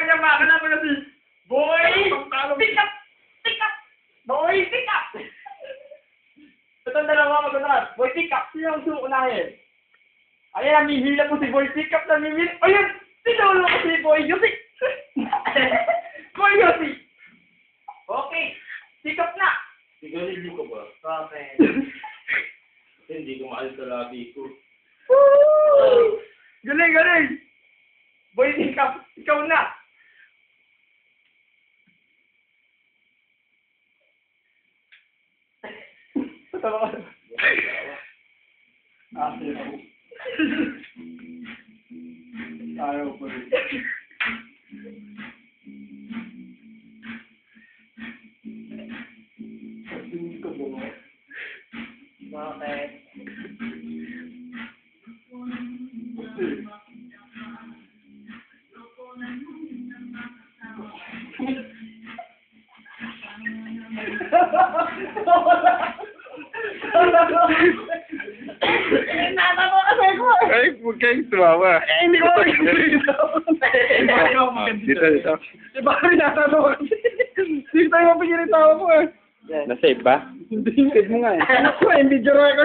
yung makakala mo na si Boy! Pick up! Pick up! Boy, pick up! Itong dalawa magandang. Boy, pick up! Sino ang suunahin? Ayan, namihila po si Boy, pick up, namihila. Ayun! Sinulo ko si Boy Yossi! Boy Yossi! Okay, pick up na! Sigarilyo ka ba? Bakit? Hindi ko maalis sa labi ko. Woo! Galing, galing! Boy, pick up! Ikaw na! Tatawa ka. Ayaw po rin. Bakit? Natawa kasi ko. Ay, huwag kayong tumawa. Hindi ko makikita. Dito, dito. Si Barry natawa kasi. Hindi tayo mapigil yung tawa ko eh. Na-save ba? Hindi. Save mo nga eh. Ano ko eh, video record.